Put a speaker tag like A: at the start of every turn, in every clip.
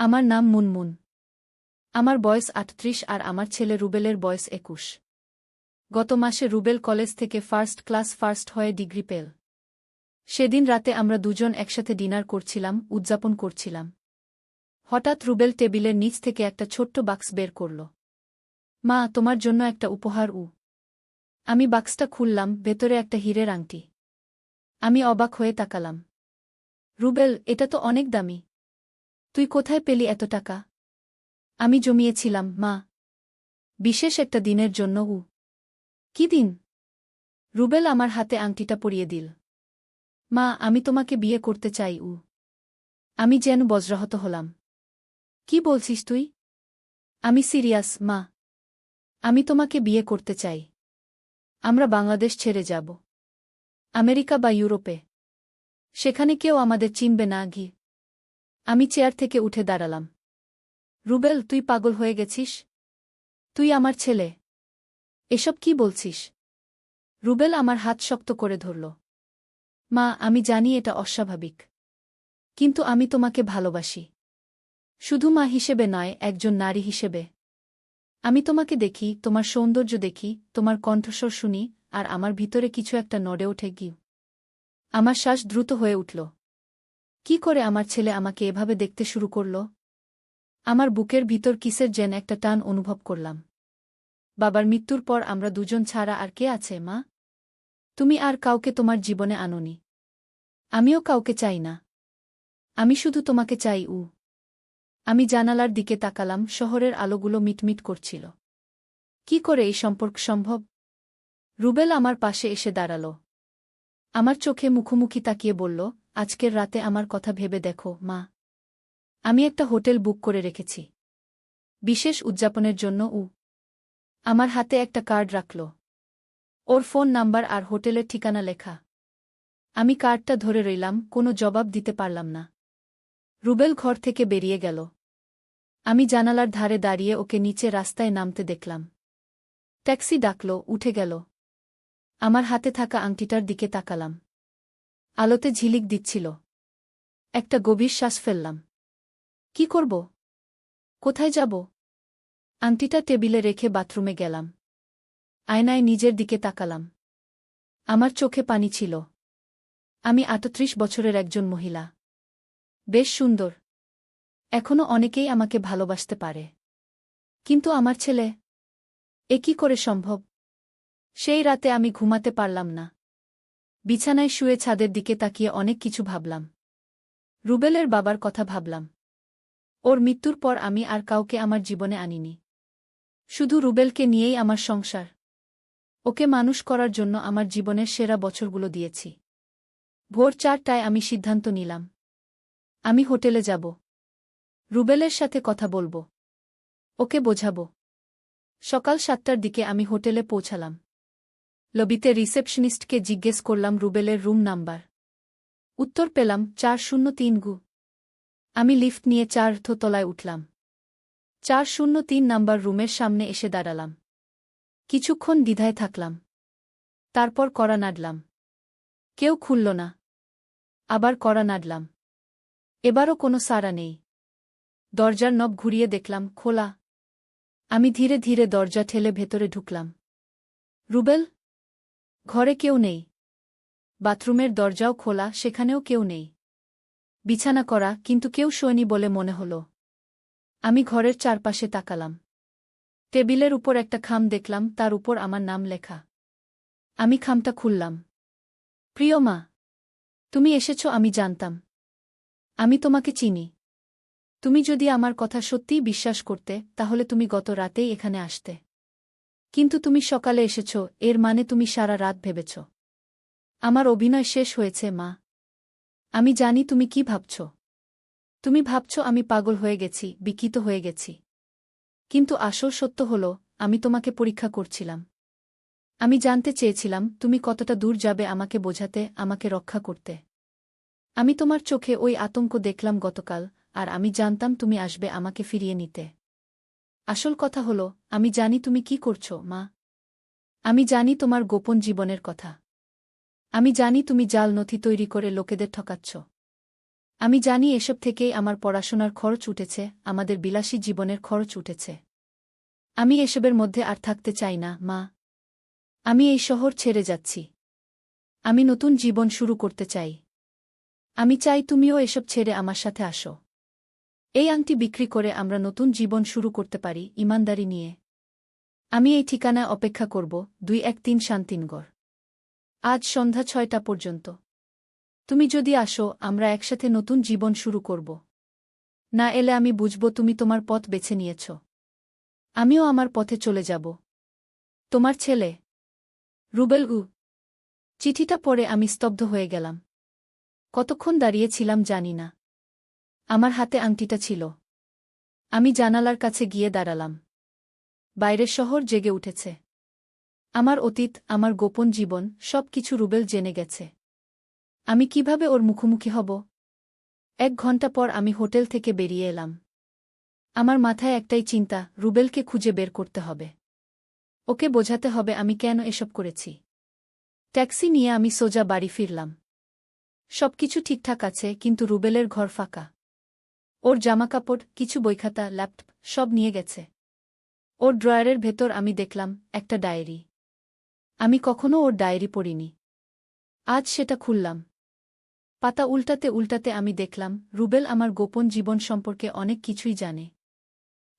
A: আমার নাম মুনমুন। আমার বয়স ৩৮ আর আমার ছেলে রুবেলের বয়স ২১। গত মাসে রুবেল কলেজ থেকে ফার্স্ট ক্লাস ফার্স্ট হয়ে ডিগ্রি পেল। সেদিন রাতে আমরা দুজন একসাথে ডিনার করছিলাম, উদযাপন করছিলাম। হঠাৎ রুবেল টেবিলের নিচ থেকে একটা ছোট্ট বাক্স বের করল। মা, তোমার জন্য একটা উপহার। আমি বাক্সটা খুললাম, ভেতরে একটা হীরের আংটি। আমি অবাক হয়ে তাকালাম। রুবেল, এটা তো অনেক দামি। তুই কোথায় পেলি এত টাকা? আমি জমিয়েছিলাম, মা। বিশেষ একটা দিনের জন্য। কি দিন? রুবেল আমার হাতে আংটিটা পরিয়ে দিল। মা, আমি তোমাকে বিয়ে করতে চাই। আমি যেন বজ্রাহত হলাম। কি বলছিস তুই? আমি সিরিয়াস, মা। আমি তোমাকে বিয়ে করতে চাই। আমরা বাংলাদেশ ছেড়ে যাব। আমেরিকা বা ইউরোপে। সেখানে কেউ আমাদের চিনবে না। আমি চেয়ার থেকে উঠে দাঁড়ালাম। রুবেল, তুই পাগল হয়ে গেছিস? তুই আমার ছেলে। এসব কি বলছিস? রুবেল আমার হাত শক্ত করে ধরল। মা, আমি জানি এটা অস্বাভাবিক। কিন্তু আমি তোমাকে ভালোবাসি। শুধু মা হিসেবে নয়, একজন নারী হিসেবে। আমি তোমাকে দেখি, তোমার সৌন্দর্য দেখি, তোমার কণ্ঠস্বর শুনি, আর আমার ভিতরে কিছু একটা নড়ে ওঠে। আমার শ্বাস দ্রুত হয়ে উঠল। কি করে আমার ছেলে আমাকে এভাবে দেখতে শুরু করল? আমার বুকের ভিতর কিসের যেন একটা টান অনুভব করলাম। বাবার মৃত্যুর পর আমরা দুজন ছাড়া আর কে আছে, মা? তুমি আর কাউকে তোমার জীবনে আনোনি। আমিও কাউকে চাই না। আমি শুধু তোমাকে চাই। আমি জানালার দিকে তাকালাম, শহরের আলোগুলো মিটমিট করছিল। কি করে এই সম্পর্ক সম্ভব? রুবেল আমার পাশে এসে দাঁড়াল। আমার চোখে মুখোমুখি তাকিয়ে বলল, আজকের রাতে আমার কথা ভেবে দেখো, মা। আমি একটা হোটেল বুক করে রেখেছি। বিশেষ উদযাপনের জন্য। আমার হাতে একটা কার্ড রাখল। ওর ফোন নাম্বার আর হোটেলের ঠিকানা লেখা। আমি কার্ডটা ধরে রইলাম, কোনো জবাব দিতে পারলাম না। রুবেল ঘর থেকে বেরিয়ে গেল। আমি জানালার ধারে দাঁড়িয়ে ওকে নিচে রাস্তায় নামতে দেখলাম। ট্যাক্সি ডাকল, উঠে গেল। আমার হাতে থাকা আংটিটার দিকে তাকালাম। আলোতে ঝিলিক দিচ্ছিল। একটা গভীর শ্বাস ফেললাম। কি করব? কোথায় যাব? আংটিটা টেবিলে রেখে বাথরুমে গেলাম। আয়নায় নিজের দিকে তাকালাম। আমার চোখে পানি ছিল। আমি ৩৮ বছরের একজন মহিলা। বেশ সুন্দর। এখনো অনেকেই আমাকে ভালোবাসতে পারে। কিন্তু আমার ছেলে? এ কি করে সম্ভব? সেই রাতে আমি ঘুমাতে পারলাম না। বিছানায় শুয়ে ছাদের দিকে তাকিয়ে অনেক কিছু ভাবলাম। রুবেলের বাবার কথা ভাবলাম। ওর মৃত্যুর পর আমি আর কাউকে আমার জীবনে আনিনি। শুধু রুবেলকে নিয়েই আমার সংসার। ওকে মানুষ করার জন্য আমার জীবনের সেরা বছরগুলো দিয়েছি। ভোর ৪টায় আমি সিদ্ধান্ত নিলাম। আমি হোটেলে যাব। রুবেলের সাথে কথা বলবো। ওকে বোঝাবো। সকাল ৭টার দিকে আমি হোটেলে পৌঁছালাম। লবিতে রিসেপশনিস্টকে জিজ্ঞেস করলাম রুবেলের রুম নাম্বার। উত্তর পেলাম ৪০৩। আমি লিফট নিয়ে ৪র্থ তলায় উঠলাম। ৪০৩ নাম্বার রুমের সামনে এসে দাঁড়ালাম। কিছুক্ষণ দ্বিধায় থাকলাম। তারপর কড়া নাড়লাম। কেউ খুলল না। আবার কড়া নাড়লাম। এবারও কোনো সাড়া নেই। দরজার নব ঘুরিয়ে দেখলাম খোলা। আমি ধীরে ধীরে দরজা ঠেলে ভেতরে ঢুকলাম। রুবেল? ঘরে কেউ নেই। বাথরুমের দরজাও খোলা, সেখানেও কেউ নেই। বিছানা করা, কিন্তু কেউ শোয়নি বলে মনে হল। আমি ঘরের চারপাশে তাকালাম। টেবিলের উপর একটা খাম দেখলাম, তার উপর আমার নাম লেখা। আমি খামটা খুললাম। প্রিয় মা, তুমি এসেছ আমি জানতাম। আমি তোমাকে চিনি। তুমি যদি আমার কথা সত্যিই বিশ্বাস করতে, তাহলে তুমি গত রাতেই এখানে আসতে। কিন্তু তুমি সকালে এসেছ, এর মানে তুমি সারা রাত ভেবেছ। আমার অভিনয় শেষ হয়েছে, মা। আমি জানি তুমি কি ভাবছ। তুমি ভাবছ আমি পাগল হয়ে গেছি, বিকৃত হয়ে গেছি। কিন্তু আসল সত্য হল, আমি তোমাকে পরীক্ষা করছিলাম। আমি জানতে চেয়েছিলাম তুমি কতটা দূর যাবে আমাকে বোঝাতে, আমাকে রক্ষা করতে। আমি তোমার চোখে ওই আতঙ্ক দেখলাম গতকাল, আর আমি জানতাম তুমি আসবে আমাকে ফিরিয়ে নিতে। আসল কথা হল, আমি জানি তুমি কি করছ, মা। আমি জানি তোমার গোপন জীবনের কথা। আমি জানি তুমি জাল নথি তৈরি করে লোকেদের ঠকাচ্ছ। আমি জানি এসব থেকেই আমার পড়াশোনার খরচ উঠেছে, আমাদের বিলাসী জীবনের খরচ উঠেছে। আমি এসবের মধ্যে আর থাকতে চাই না, মা। আমি এই শহর ছেড়ে যাচ্ছি। আমি নতুন জীবন শুরু করতে চাই। আমি চাই তুমিও এসব ছেড়ে আমার সাথে আসো। এই আংটি বিক্রি করে আমরা নতুন জীবন শুরু করতে পারি, ইমানদারি নিয়ে। আমি এই ঠিকানায় অপেক্ষা করব, 213 শান্তিনগর। আজ সন্ধ্যা 6টা পর্যন্ত। তুমি যদি আসো, আমরা একসাথে নতুন জীবন শুরু করব। না এলে আমি বুঝব তুমি তোমার পথ বেছে নিয়েছ। আমিও আমার পথে চলে যাব। তোমার ছেলে, রুবেল। চিঠিটা পড়ে আমি স্তব্ধ হয়ে গেলাম। কতক্ষণ দাঁড়িয়েছিলাম জানি না। আমার হাতে আংটিটা ছিল। আমি জানালার কাছে গিয়ে দাঁড়ালাম। বাইরের শহর জেগে উঠেছে। আমার অতীত, আমার গোপন জীবন, সব কিছু রুবেল জেনে গেছে। আমি কিভাবে ওর মুখোমুখি হব? 1 ঘণ্টা পর আমি হোটেল থেকে বেরিয়ে এলাম। আমার মাথায় একটাই চিন্তা, রুবেলকে খুঁজে বের করতে হবে। ওকে বোঝাতে হবে আমি কেন এসব করেছি। ট্যাক্সি নিয়ে আমি সোজা বাড়ি ফিরলাম। সবকিছু ঠিকঠাক আছে, কিন্তু রুবেলের ঘর ফাঁকা। ওর জামাকাপড়, কিছু বইখাতা, ল্যাপটপ সব নিয়ে গেছে। ওর ড্রয়ারের ভেতর আমি দেখলাম একটা ডায়েরি। আমি কখনো ওর ডায়েরি পড়িনি। আজ সেটা খুললাম। পাতা উল্টাতে উল্টাতে আমি দেখলাম রুবেল আমার গোপন জীবন সম্পর্কে অনেক কিছুই জানে।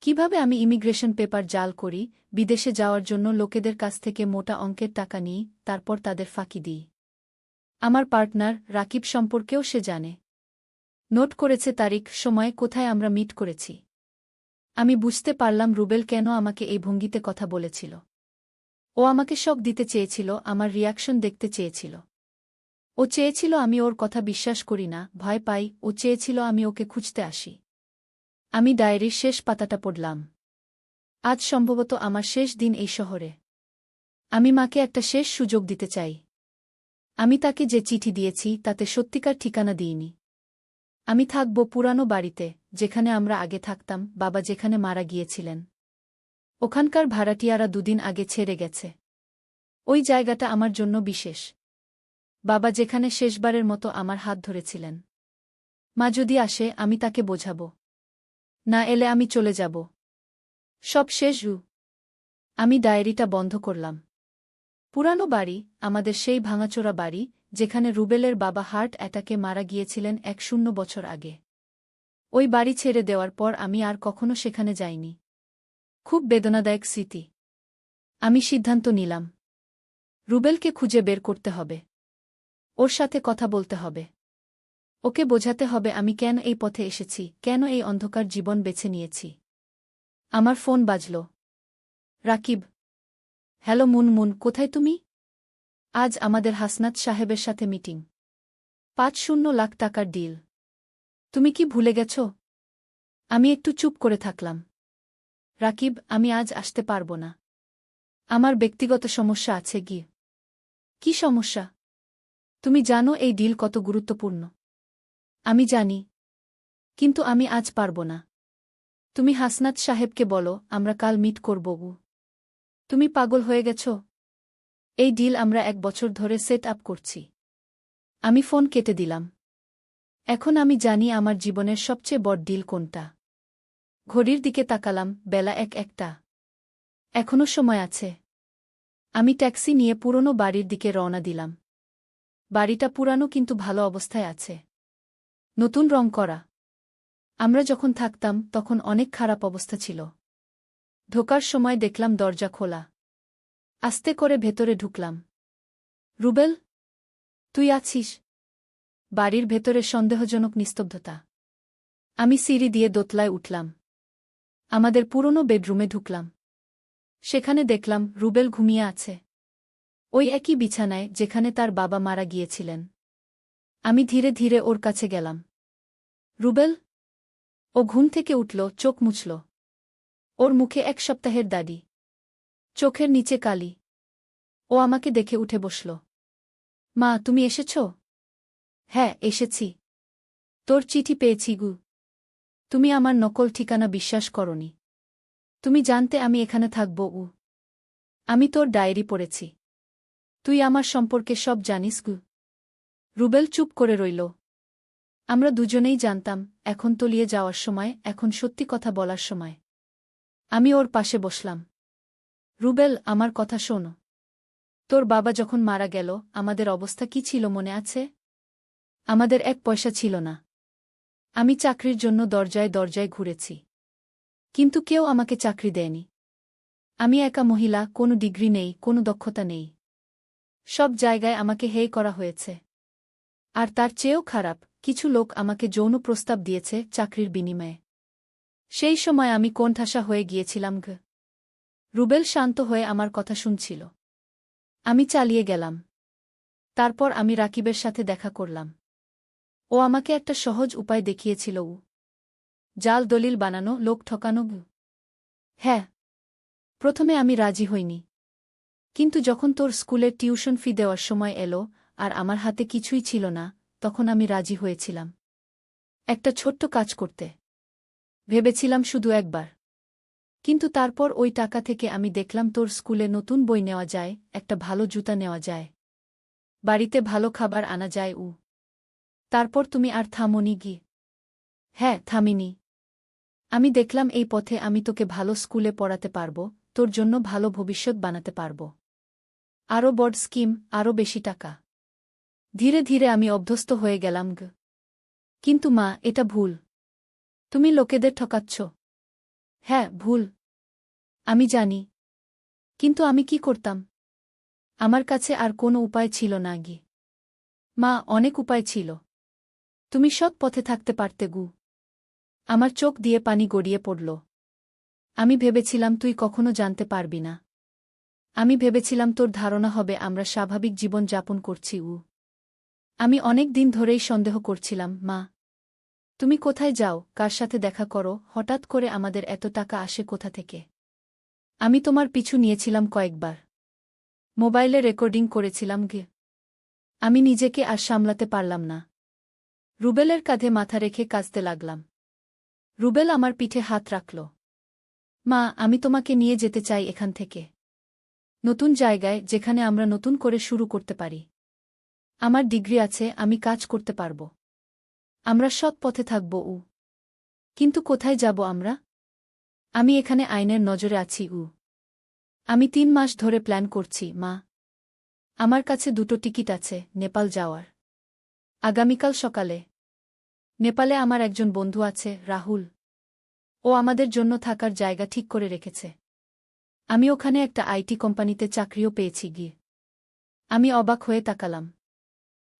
A: কিভাবে আমি ইমিগ্রেশন পেপার জাল করি, বিদেশে যাওয়ার জন্য লোকেদের কাছ থেকে মোটা অঙ্কের টাকা নিই, তারপর তাদের ফাঁকি দিই। আমার পার্টনার রাকিব সম্পর্কেও সে জানে। নোট করেছে তারিখ, সময়, কোথায় আমরা মিট করেছি। আমি বুঝতে পারলাম রুবেল কেন আমাকে এই ভঙ্গিতে কথা বলেছিল। ও আমাকে শক দিতে চেয়েছিল, আমার রিয়াকশন দেখতে চেয়েছিল। ও চেয়েছিল আমি ওর কথা বিশ্বাস করি না, ভয় পাই। ও চেয়েছিল আমি ওকে খুঁজতে আসি। আমি ডায়েরির শেষ পাতাটা পড়লাম। আজ সম্ভবত আমার শেষ দিন এই শহরে। আমি মাকে একটা শেষ সুযোগ দিতে চাই। আমি তাকে যে চিঠি দিয়েছি তাতে সত্যিকার ঠিকানা দিইনি। আমি থাকব পুরানো বাড়িতে, যেখানে আমরা আগে থাকতাম, বাবা যেখানে মারা গিয়েছিলেন। ওখানকার ভাড়াটিয়ারা 2 দিন আগে ছেড়ে গেছে। ওই জায়গাটা আমার জন্য বিশেষ। বাবা যেখানে শেষবারের মতো আমার হাত ধরেছিলেন। মা যদি আসে আমি তাকে বোঝাব। না এলে আমি চলে যাব। সব শেষ। আমি ডায়েরিটা বন্ধ করলাম। পুরানো বাড়ি, আমাদের সেই ভাঙাচোরা বাড়ি, যেখানে রুবেলের বাবা হার্ট অ্যাটাকে মারা গিয়েছিলেন 10 বছর আগে। ওই বাড়ি ছেড়ে দেওয়ার পর আমি আর কখনো সেখানে যাইনি। খুব বেদনাদায়ক স্মৃতি। আমি সিদ্ধান্ত নিলাম, রুবেলকে খুঁজে বের করতে হবে। ওর সাথে কথা বলতে হবে। ওকে বোঝাতে হবে আমি কেন এই পথে এসেছি, কেন এই অন্ধকার জীবন বেছে নিয়েছি। আমার ফোন বাজল। রাকিব। হ্যালো মুনমুন, কোথায় তুমি? আজ আমাদের হাসনাত সাহেবের সাথে মিটিং। 5-0 লাখ টাকার ডিল। তুমি কি ভুলে গেছ? আমি একটু চুপ করে থাকলাম। রাকিব, আমি আজ আসতে পারব না। আমার ব্যক্তিগত সমস্যা আছে। কি সমস্যা? তুমি জানো এই ডিল কত গুরুত্বপূর্ণ। আমি জানি, কিন্তু আমি আজ পারব না। তুমি হাসনাত সাহেবকে বলো আমরা কাল মিট করব। তুমি পাগল হয়ে গেছ? এই ডিল আমরা 1 বছর ধরে সেট আপ করছি। আমি ফোন কেটে দিলাম। এখন আমি জানি আমার জীবনের সবচেয়ে বড় ডিল কোনটা। ঘড়ির দিকে তাকালাম, বেলা 1-1টা। এখনো সময় আছে। আমি ট্যাক্সি নিয়ে পুরনো বাড়ির দিকে রওনা দিলাম। বাড়িটা পুরানো কিন্তু ভালো অবস্থায় আছে। নতুন রং করা। আমরা যখন থাকতাম তখন অনেক খারাপ অবস্থা ছিল। ঢোকার সময় দেখলাম দরজা খোলা। আস্তে করে ভেতরে ঢুকলাম। রুবেল, তুই আছিস? বাড়ির ভেতরে সন্দেহজনক নিস্তব্ধতা। আমি সিঁড়ি দিয়ে দোতলায় উঠলাম। আমাদের পুরনো বেডরুমে ঢুকলাম। সেখানে দেখলাম রুবেল ঘুমিয়ে আছে। ওই একই বিছানায় যেখানে তার বাবা মারা গিয়েছিলেন। আমি ধীরে ধীরে ওর কাছে গেলাম। রুবেল? ও ঘুম থেকে উঠল, চোখ মুছল। ওর মুখে 1 সপ্তাহের দাড়ি। চোখের নিচে কালি। ও আমাকে দেখে উঠে বসল। মা, তুমি এসেছ? হ্যাঁ, এসেছি। তোর চিঠি পেয়েছি। তুমি আমার নকল ঠিকানা বিশ্বাস করনি। তুমি জানতে আমি এখানে থাকব। আমি তোর ডায়েরি পড়েছি। তুই আমার সম্পর্কে সব জানিস। রুবেল চুপ করে রইল। আমরা দুজনেই জানতাম, এখন তলিয়ে যাওয়ার সময়, এখন সত্যি কথা বলার সময়। আমি ওর পাশে বসলাম। রুবেল, আমার কথা শোনো। তোর বাবা যখন মারা গেল, আমাদের অবস্থা কি ছিল মনে আছে? আমাদের এক পয়সা ছিল না। আমি চাকরির জন্য দরজায় দরজায় ঘুরেছি। কিন্তু কেউ আমাকে চাকরি দেয়নি। আমি একা মহিলা, কোনো ডিগ্রি নেই, কোনো দক্ষতা নেই। সব জায়গায় আমাকে হেয় করা হয়েছে। আর তার চেয়েও খারাপ, কিছু লোক আমাকে যৌন প্রস্তাব দিয়েছে চাকরির বিনিময়ে। সেই সময় আমি কোণঠাসা হয়ে গিয়েছিলাম। রুবেল শান্ত হয়ে আমার কথা শুনছিল। আমি চালিয়ে গেলাম। তারপর আমি রাকিবের সাথে দেখা করলাম। ও আমাকে একটা সহজ উপায় দেখিয়েছিল। জাল দলিল বানানো, লোক ঠকানো। হ্যাঁ, প্রথমে আমি রাজি হইনি। কিন্তু যখন তোর স্কুলের টিউশন ফি দেওয়ার সময় এলো, আর আমার হাতে কিছুই ছিল না, তখন আমি রাজি হয়েছিলাম। একটা ছোট্ট কাজ করতে ভেবেছিলাম শুধু একবার। কিন্তু তারপর ওই টাকা থেকে আমি দেখলাম তোর স্কুলে নতুন বই নেওয়া যায়, একটা ভালো জুতা নেওয়া যায়, বাড়িতে ভালো খাবার আনা যায়। তারপর তুমি আর থামোনি গি? হ্যাঁ, থামিনি। আমি দেখলাম এই পথে আমি তোকে ভালো স্কুলে পড়াতে পারব, তোর জন্য ভালো ভবিষ্যৎ বানাতে পারব। আরও বড় স্কিম, আরও বেশি টাকা। ধীরে ধীরে আমি অভ্যস্ত হয়ে গেলাম। কিন্তু মা, এটা ভুল। তুমি লোকেদের ঠকাচ্ছ। হ্যাঁ, ভুল। আমি জানি। কিন্তু আমি কি করতাম? আমার কাছে আর কোনো উপায় ছিল না গি। মা, অনেক উপায় ছিল। তুমি সৎ পথে থাকতে পারতে। আমার চোখ দিয়ে পানি গড়িয়ে পড়ল। আমি ভেবেছিলাম তুই কখনো জানতে পারবি না। আমি ভেবেছিলাম তোর ধারণা হবে আমরা স্বাভাবিক জীবন যাপন করছি। আমি অনেক দিন ধরেই সন্দেহ করছিলাম, মা। তুমি কোথায় যাও, কার সাথে দেখা করো, হঠাৎ করে আমাদের এত টাকা আসে কোথা থেকে? আমি তোমার পিছু নিয়েছিলাম কয়েকবার। মোবাইলে রেকর্ডিং করেছিলাম। আমি নিজেকে আর সামলাতে পারলাম না। রুবেলের কাঁধে মাথা রেখে কাঁদতে লাগলাম। রুবেল আমার পিঠে হাত রাখল। মা, আমি তোমাকে নিয়ে যেতে চাই এখান থেকে। নতুন জায়গায়, যেখানে আমরা নতুন করে শুরু করতে পারি। আমার ডিগ্রি আছে, আমি কাজ করতে পারব। আমরা সৎ পথে থাকব। কিন্তু কোথায় যাব আমরা? আমি এখানে আইনের নজরে আছি। আমি 3 মাস ধরে প্ল্যান করছি, মা। আমার কাছে 2টো টিকিট আছে নেপাল যাওয়ার। আগামীকাল সকালে। নেপালে আমার একজন বন্ধু আছে, রাহুল। ও আমাদের জন্য থাকার জায়গা ঠিক করে রেখেছে। আমি ওখানে একটা আইটি কোম্পানিতে চাকরিও পেয়েছি। আমি অবাক হয়ে তাকালাম।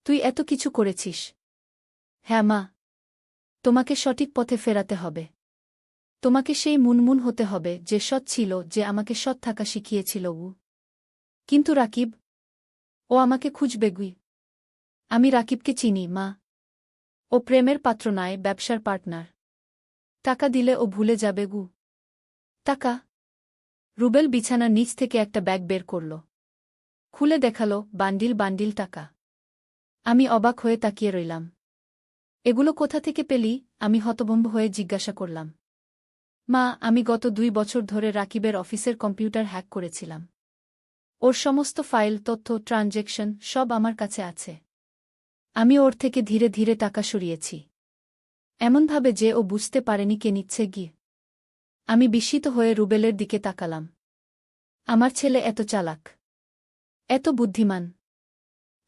A: তুই এত কিছু করেছিস? হ্যাঁ মা। তোমাকে সঠিক পথে ফেরাতে হবে। তোমাকে সেই মুনমুন হতে হবে যে সৎ ছিল, যে আমাকে সৎ থাকা শিখিয়েছিল। কিন্তু রাকিব? ও আমাকে খুঁজবে। আমি রাকিবকে চিনি, মা। ও প্রেমের পাত্র নয়, ব্যবসার পার্টনার। টাকা দিলে ও ভুলে যাবে। টাকা? রুবেল বিছানার নিচ থেকে একটা ব্যাগ বের করল। খুলে দেখালো, বান্ডিল বান্ডিল টাকা। আমি অবাক হয়ে তাকিয়ে রইলাম। এগুলো কোথা থেকে পেলি? আমি হতভম্ব হয়ে জিজ্ঞাসা করলাম। মা, আমি গত 2 বছর ধরে রাকিবের অফিসের কম্পিউটার হ্যাক করেছিলাম। ওর সমস্ত ফাইল, তথ্য, ট্রানজ্যাকশন সব আমার কাছে আছে। আমি ওর থেকে ধীরে ধীরে টাকা সরিয়েছি, এমনভাবে যে ও বুঝতে পারেনি কে নিচ্ছে। আমি বিস্মিত হয়ে রুবেলের দিকে তাকালাম। আমার ছেলে এত চালাক, এত বুদ্ধিমান।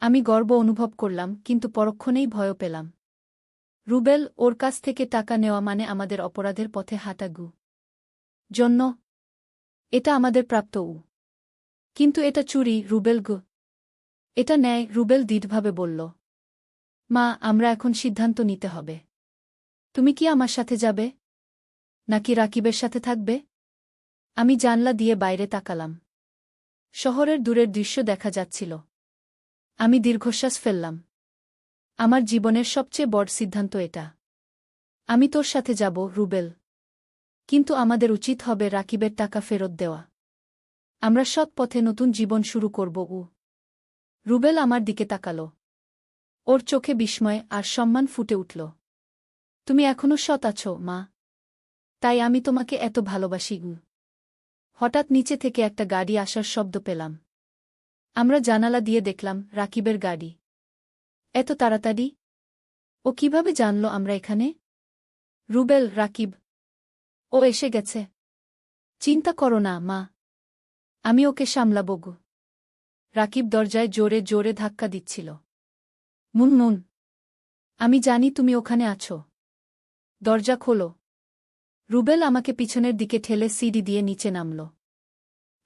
A: আমি গর্ব অনুভব করলাম, কিন্তু পরক্ষণেই ভয়ও পেলাম। রুবেল, ওর কাছ থেকে টাকা নেওয়া মানে আমাদের অপরাধের পথে হাঁটা। জন্য এটা আমাদের প্রাপ্ত। কিন্তু এটা চুরি, রুবেল। এটা ন্যায়, রুবেল দৃঢ়ভাবে বলল। মা, আমরা এখন সিদ্ধান্ত নিতে হবে। তুমি কি আমার সাথে যাবে, নাকি রাকিবের সাথে থাকবে? আমি জানলা দিয়ে বাইরে তাকালাম। শহরের দূরের দৃশ্য দেখা যাচ্ছিল। আমি দীর্ঘশ্বাস ফেললাম। আমার জীবনের সবচেয়ে বড় সিদ্ধান্ত এটা। আমি তোর সাথে যাব, রুবেল। কিন্তু আমাদের উচিত হবে রাকিবের টাকা ফেরত দেওয়া। আমরা সৎ পথে নতুন জীবন শুরু করব। রুবেল আমার দিকে তাকাল। ওর চোখে বিস্ময় আর সম্মান ফুটে উঠল। তুমি এখনো সৎ আছো, মা। তাই আমি তোমাকে এত ভালোবাসি। হঠাৎ নিচে থেকে একটা গাড়ি আসার শব্দ পেলাম। আমরা জানালা দিয়ে দেখলাম রাকিবের গাড়ি। এত তাড়াতাড়ি? ও কিভাবে জানল আমরা এখানে? রুবেল, রাকিব। ও এসে গেছে। চিন্তা করো না, মা। আমি ওকে সামলাবো গো। রাকিব দরজায় জোরে জোরে ধাক্কা দিচ্ছিল। মুনমুন, আমি জানি তুমি ওখানে আছো। দরজা খোলো। রুবেল আমাকে পিছনের দিকে ঠেলে সিঁড়ি দিয়ে নিচে নামল।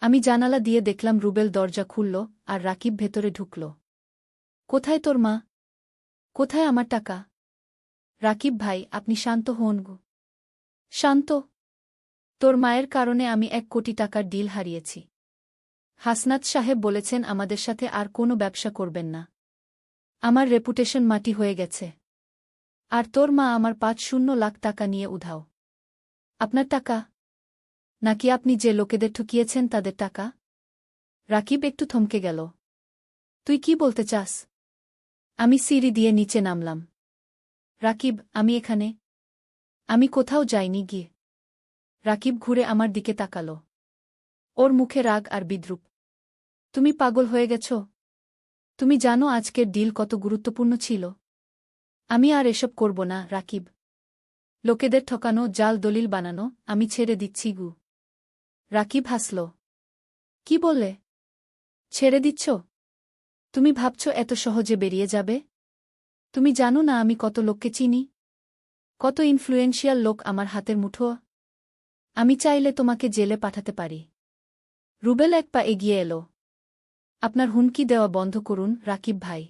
A: আমি জানালা দিয়ে দেখলাম রুবেল দরজা খুলল আর রাকিব ভেতরে ঢুকল। কোথায় তোর মা? কোথায় আমার টাকা? রাকিব ভাই, আপনি শান্ত হন গো। শান্ত? তোর মায়ের কারণে আমি 1 কোটি টাকার ডিল হারিয়েছি। হাসনাত সাহেব বলেছেন আমাদের সাথে আর কোনো ব্যবসা করবেন না। আমার রেপুটেশন মাটি হয়ে গেছে। আর তোর মা আমার 5-0 লাখ টাকা নিয়ে উধাও। আপনার টাকা? নাকি আপনি যে লোকেদের ঠকিয়েছেন তাদের টাকা? রাকিব একটু থমকে গেল। তুই কি বলতে চাস? আমি সিঁড়ি দিয়ে নিচে নামলাম। রাকিব, আমি এখানে। আমি কোথাও যাইনি গিয়ে। রাকিব ঘুরে আমার দিকে তাকাল। ওর মুখে রাগ আর বিদ্রূপ। তুমি পাগল হয়ে গেছ? তুমি জানো আজকের ডিল কত গুরুত্বপূর্ণ ছিল? আমি আর এসব করব না, রাকিব। লোকেদের ঠকানো, জাল দলিল বানানো, আমি ছেড়ে দিচ্ছি গু। রাকিব হাসল। কি বললে? ছেড়ে দিচ্ছ? তুমি ভাবছ এত সহজে বেরিয়ে যাবে? তুমি জানো না আমি কত লোককে চিনি? কত ইনফ্লুয়েন্সিয়াল লোক আমার হাতের মুঠো? আমি চাইলে তোমাকে জেলে পাঠাতে পারি। রুবেল এক পা এগিয়ে এলো। আপনার হুমকি দেওয়া বন্ধ করুন, রাকিব ভাই।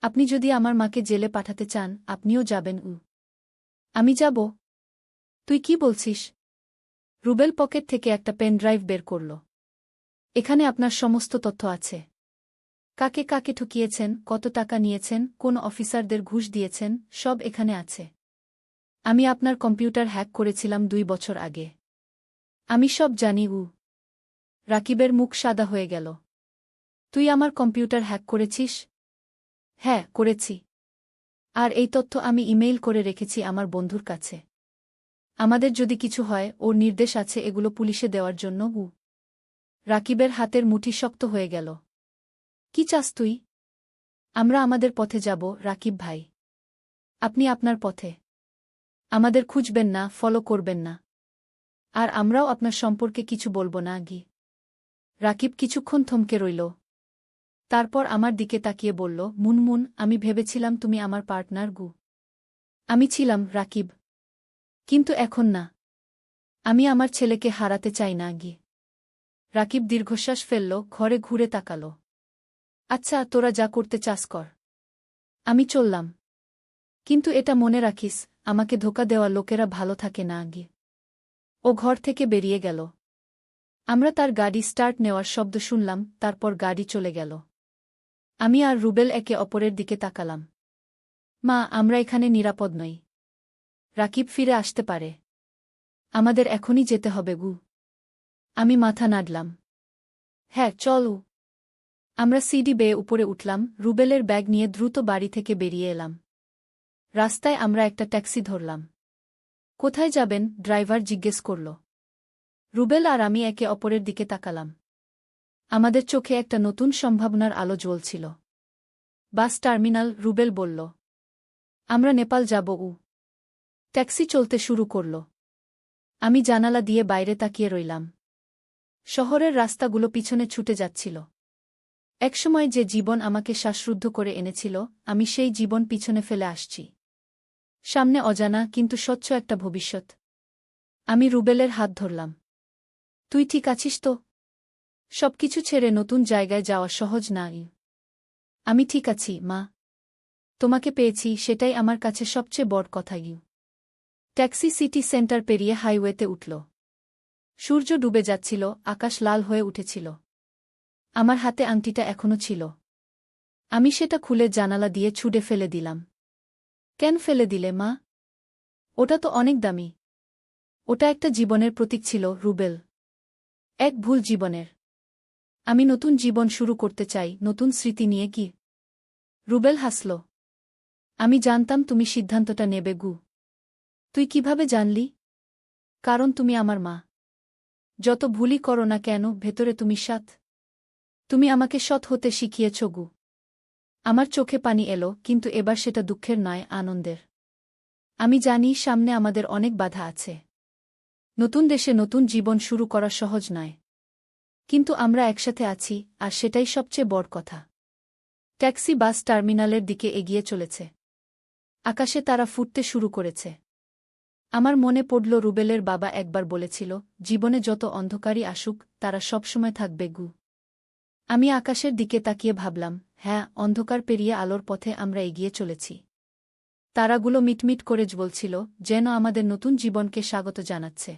A: আপনি যদি আমার মাকে জেলে পাঠাতে চান, আপনিও যাবেন। আমি যাব? তুই কি বলছিস? রুবেল পকেট থেকে একটা পেন ড্রাইভ বের করল। এখানে আপনার সমস্ত তথ্য আছে। কাকে কাকে ঠকিয়েছেন, কত টাকা নিয়েছেন, কোন অফিসারদের ঘুষ দিয়েছেন, সব এখানে আছে। আমি আপনার কম্পিউটার হ্যাক করেছিলাম 2 বছর আগে। আমি সব জানি। রাকিবের মুখ সাদা হয়ে গেল। তুই আমার কম্পিউটার হ্যাক করেছিস? হ্যাঁ, করেছি। আর এই তথ্য আমি ইমেইল করে রেখেছি আমার বন্ধুর কাছে। আমাদের যদি কিছু হয়, ওর নির্দেশ আছে এগুলো পুলিশে দেওয়ার জন্য। রাকিবের হাতের মুঠি শক্ত হয়ে গেল। কি চাস তুই? আমরা আমাদের পথে যাব, রাকিব ভাই। আপনি আপনার পথে। আমাদের খুঁজবেন না, ফলো করবেন না। আর আমরাও আপনার সম্পর্কে কিছু বলবো না গি। রাকিব কিছুক্ষণ থমকে রইল। তারপর আমার দিকে তাকিয়ে বলল, মুনমুন, আমি ভেবেছিলাম তুমি আমার পার্টনার গু। আমি ছিলাম, রাকিব। কিন্তু এখন না। আমি আমার ছেলেকে হারাতে চাই না গি। রাকিব দীর্ঘশ্বাস ফেলল, ঘরে ঘুরে তাকাল। আচ্ছা, তোরা যা করতে চাস কর। আমি চললাম। কিন্তু এটা মনে রাখিস, আমাকে ধোঁকা দেওয়া লোকেরা ভালো থাকে না গি। ও ঘর থেকে বেরিয়ে গেল। আমরা তার গাড়ি স্টার্ট নেওয়ার শব্দ শুনলাম, তারপর গাড়ি চলে গেল। আমি আর রুবেল একে অপরের দিকে তাকালাম। মা, আমরা এখানে নিরাপদ নই। রাকিব ফিরে আসতে পারে। আমাদের এখনই যেতে হবে গু। আমি মাথা নাড়লাম। হ্যাঁ, চলো। আমরা সিঁড়ি বেয়ে উপরে উঠলাম, রুবেলের ব্যাগ নিয়ে দ্রুত বাড়ি থেকে বেরিয়ে এলাম। রাস্তায় আমরা একটা ট্যাক্সি ধরলাম। কোথায় যাবেন? ড্রাইভার জিজ্ঞেস করল। রুবেল আর আমি একে অপরের দিকে তাকালাম। আমাদের চোখে একটা নতুন সম্ভাবনার আলো জ্বলছিল। বাস টার্মিনাল, রুবেল বলল। আমরা নেপাল যাব। ট্যাক্সি চলতে শুরু করল। আমি জানালা দিয়ে বাইরে তাকিয়ে রইলাম। শহরের রাস্তাগুলো পিছনে ছুটে যাচ্ছিল। একসময় যে জীবন আমাকে শ্বাসরুদ্ধ করে এনেছিল, আমি সেই জীবন পিছনে ফেলে আসছি। সামনে অজানা কিন্তু স্বচ্ছ একটা ভবিষ্যৎ। আমি রুবেলের হাত ধরলাম। তুই ঠিক আছিস তো? সবকিছু ছেড়ে নতুন জায়গায় যাওয়া সহজ না। আমি ঠিক আছি, মা। তোমাকে পেয়েছি, সেটাই আমার কাছে সবচেয়ে বড় কথা। ট্যাক্সি সিটি সেন্টার পেরিয়ে হাইওয়েতে উঠল। সূর্য ডুবে যাচ্ছিল, আকাশ লাল হয়ে উঠেছিল। আমার হাতে আংটিটা এখনো ছিল। আমি সেটা খুলে জানালা দিয়ে ছুঁড়ে ফেলে দিলাম। কেন ফেলে দিলে, মা? ওটা তো অনেক দামি। ওটা একটা জীবনের প্রতীক ছিল, রুবেল। এক ভুল জীবনের। আমি নতুন জীবন শুরু করতে চাই, নতুন স্মৃতি নিয়ে। কি? রুবেল হাসল। আমি জানতাম তুমি সিদ্ধান্তটা নেবে গু। তুই কিভাবে জানলি? কারণ তুমি আমার মা। যত ভুলই করো না কেন, ভেতরে তুমি সৎ। তুমি আমাকে সৎ হতে শিখিয়েছ গু। আমার চোখে পানি এলো, কিন্তু এবার সেটা দুঃখের নয়, আনন্দের। আমি জানি সামনে আমাদের অনেক বাধা আছে। নতুন দেশে নতুন জীবন শুরু করা সহজ নয়। কিন্তু আমরা একসাথে আছি, আর সেটাই সবচেয়ে বড় কথা। ট্যাক্সি বাস টার্মিনালের দিকে এগিয়ে চলেছে। আকাশে তারা ফুটতে শুরু করেছে। আমার মনে পড়ল রুবেলের বাবা একবার বলেছিল, জীবনে যত অন্ধকারই আসুক, তারা সবসময় থাকবে গু। আমি আকাশের দিকে তাকিয়ে ভাবলাম, হ্যাঁ, অন্ধকার পেরিয়ে আলোর পথে আমরা এগিয়ে চলেছি। তারাগুলো মিটমিট করে জ্বলছিল, যেন আমাদের নতুন জীবনকে স্বাগত জানাচ্ছে।